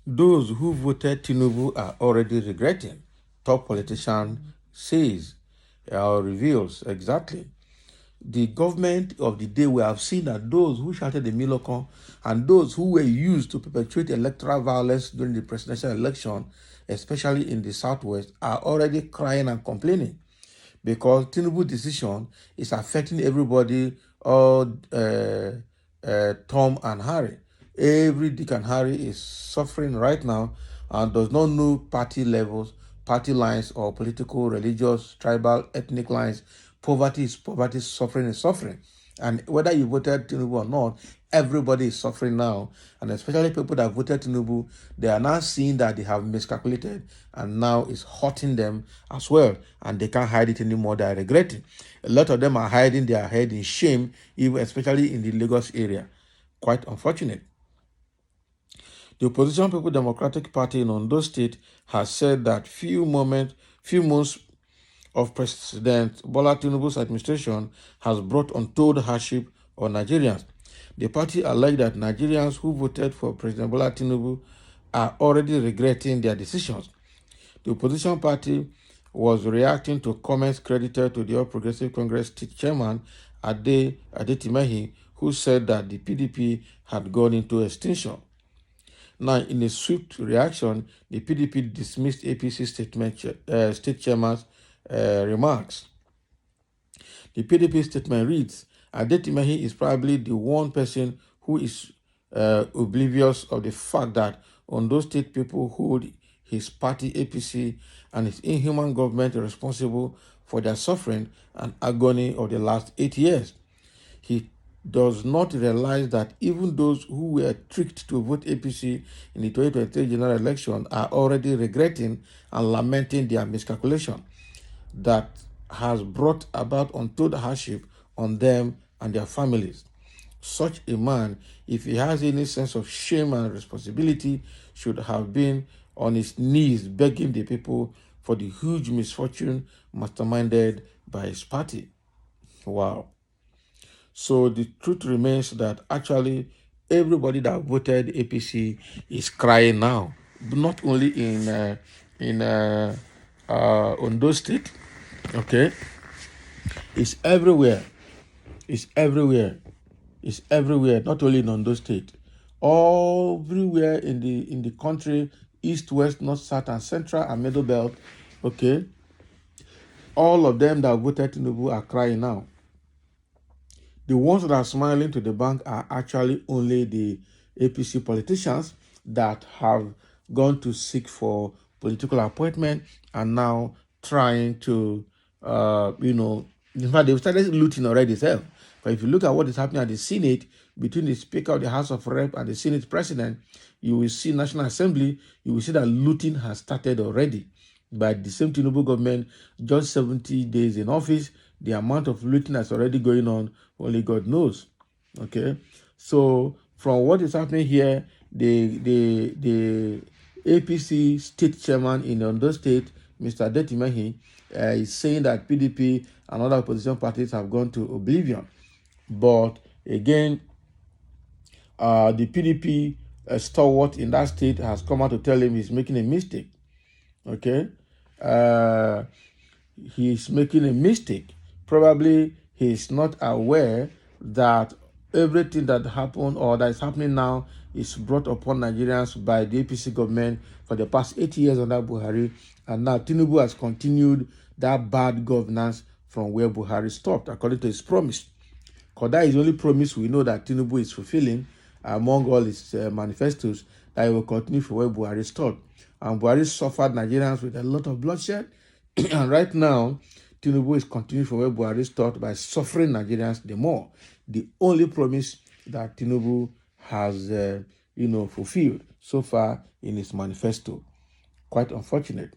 Those who voted Tinubu are already regretting, top politician says or reveals exactly. The government of the day, we have seen that those who shouted the Milocon and those who were used to perpetuate electoral violence during the presidential election, especially in the southwest, are already crying and complaining because Tinubu's decision is affecting everybody, all Tom and Harry. Every Dick and Harry is suffering right now and does not know party levels, party lines, or political, religious, tribal, ethnic lines. Poverty is poverty, suffering is suffering. And whether you voted Tinubu or not, everybody is suffering now. And especially people that voted Tinubu, they are now seeing that they have miscalculated and now it's hurting them as well. And they can't hide it anymore. They are regretting. A lot of them are hiding their head in shame, even especially in the Lagos area. Quite unfortunate. The opposition People Democratic Party in Ondo State has said that few months of President Bola Tinubu's administration has brought untold hardship on Nigerians. The party alleged that Nigerians who voted for President Bola Tinubu are already regretting their decisions. The opposition party was reacting to comments credited to the All Progressive Congress state chairman Adetimehi, who said that the PDP had gone into extinction. Now, in a swift reaction, the PDP dismissed APC state chairman's remarks. The PDP statement reads, Adetimehi is probably the one person who is oblivious of the fact that Ondo State people hold his party APC and his inhuman government responsible for their suffering and agony of the last 8 years. He does not realize that even those who were tricked to vote APC in the 2023 general election are already regretting and lamenting their miscalculation that has brought about untold hardship on them and their families. Such a man, if he has any sense of shame and responsibility, should have been on his knees begging the people for the huge misfortune masterminded by his party. Wow. So the truth remains that actually everybody that voted APC is crying now. Not only in Ondo State, okay, it's everywhere. It's everywhere. It's everywhere. Not only in Ondo State, everywhere in the country, east, west, north, south, and central and middle belt. Okay, all of them that voted Tinubu are crying now. The ones that are smiling to the bank are actually only the APC politicians that have gone to seek for political appointment and now trying to, in fact, they've started looting already itself. But if you look at what is happening at the Senate, between the Speaker of the House of Rep and the Senate President, you will see National Assembly, you will see that looting has started already. By the same Tinubu government, just 70 days in office, the amount of looting that's already going on, only God knows. Okay, so from what is happening here, the APC state chairman in Ondo State, Mr. Adetimehi, is saying that PDP and other opposition parties have gone to oblivion. But again, the PDP stalwart in that state has come out to tell him he's making a mistake. Okay, he's making a mistake. Probably he's not aware that everything that happened or that is happening now is brought upon Nigerians by the APC government for the past 8 years under Buhari, and now Tinubu has continued that bad governance from where Buhari stopped, according to his promise. Because that is the only promise we know that Tinubu is fulfilling among all his manifestos, that he will continue from where Buhari stopped. And Buhari suffered Nigerians with a lot of bloodshed. And right now, Tinubu is continuing from where Buhari stopped by suffering Nigerians the more. The only promise that Tinubu has, fulfilled so far in his manifesto. Quite unfortunate.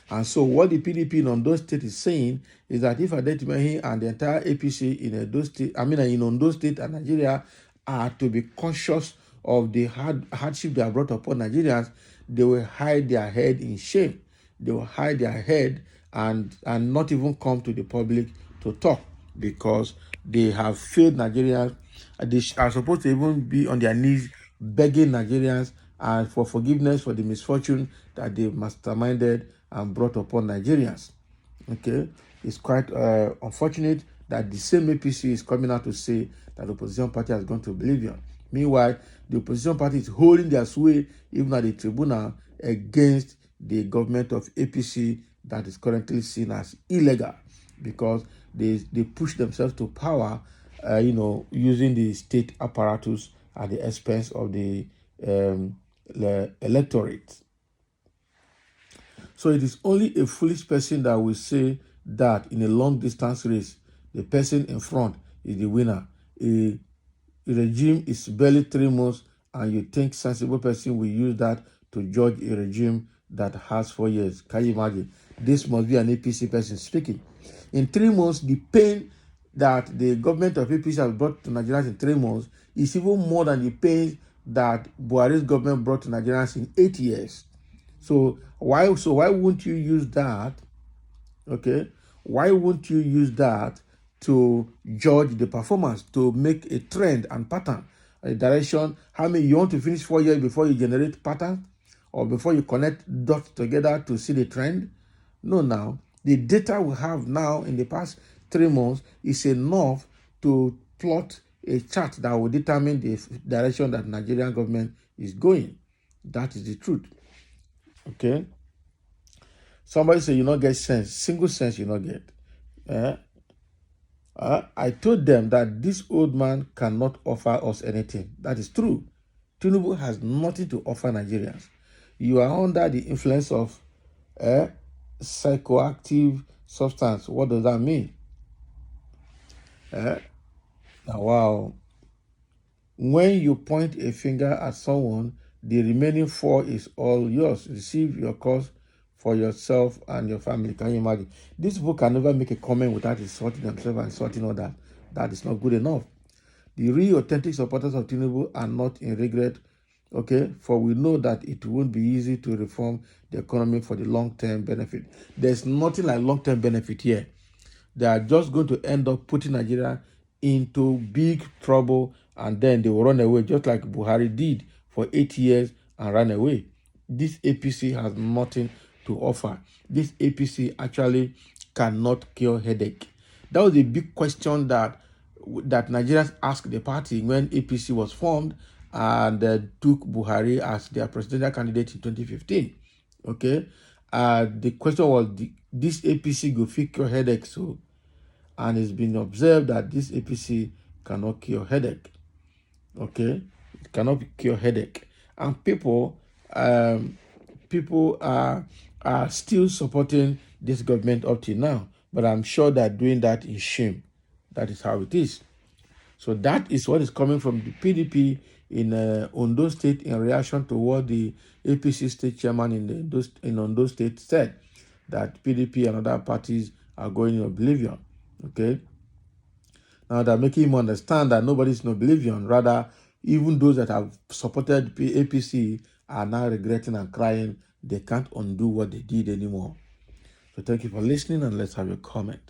And so what the PDP in Ondo State is saying is that if Adetimehi and the entire APC in Ondo State and Nigeria are to be conscious of the hardship they have brought upon Nigerians, they will hide their head in shame. They will hide their head and not even come to the public to talk, because They have failed Nigerians. They are supposed to even be on their knees begging Nigerians and for forgiveness for the misfortune that they masterminded and brought upon Nigerians. Okay, it's quite unfortunate that the same APC is coming out to say that the opposition party has gone to oblivion. Meanwhile, the opposition party is holding their sway even at the tribunal against the government of APC that is currently seen as illegal because they push themselves to power, using the state apparatus at the expense of the electorate. So it is only a foolish person that will say that in a long distance race, the person in front is the winner. A regime is barely 3 months, and you think sensible person will use that to judge a regime that has 4 years. Can you imagine? This must be an APC person speaking. In 3 months, the pain that the government of APC has brought to Nigerians in 3 months is even more than the pain that Buhari's government brought to Nigerians in 8 years. So why won't you use that? Okay, why won't you use that to judge the performance, to make a trend and pattern, a direction? How many you want to finish 4 years before you generate pattern, or before you connect dots together to see the trend? No, now the data we have now in the past 3 months is enough to plot a chart that will determine the direction that Nigerian government is going. That is the truth. Okay. Somebody say you not get sense. Single sense you not get. Eh? I told them that this old man cannot offer us anything. That is true. Tinubu has nothing to offer Nigerians. You are under the influence of psychoactive substance. What does that mean? Wow. When you point a finger at someone, the remaining four is all yours. Receive your cause for yourself and your family. Can you imagine? This book can never make a comment without insulting themselves and insulting others. That is not good enough. The real authentic supporters of Tinubu are not in regret, okay? For we know that it won't be easy to reform the economy for the long-term benefit. There's nothing like long-term benefit here. They are just going to end up putting Nigeria into big trouble, and then they will run away, just like Buhari did for 8 years and ran away. This APC has nothing to offer. This APC actually cannot cure headache. That was a big question that Nigerians asked the party when APC was formed and took Buhari as their presidential candidate in 2015. Okay, the question was, this APC go fit cure headache? So, and it's been observed that this APC cannot cure headache. Okay, it cannot cure headache, and people are still supporting this government up till now. But I'm sure that doing that is shame. That is how it is. So that is what is coming from the PDP in Ondo State in reaction to what the APC state chairman in Ondo State said, that PDP and other parties are going in oblivion. Okay. Now they're making him understand that nobody's in oblivion. Rather, even those that have supported APC are now regretting and crying they can't undo what they did anymore. So thank you for listening, and let's have your comment.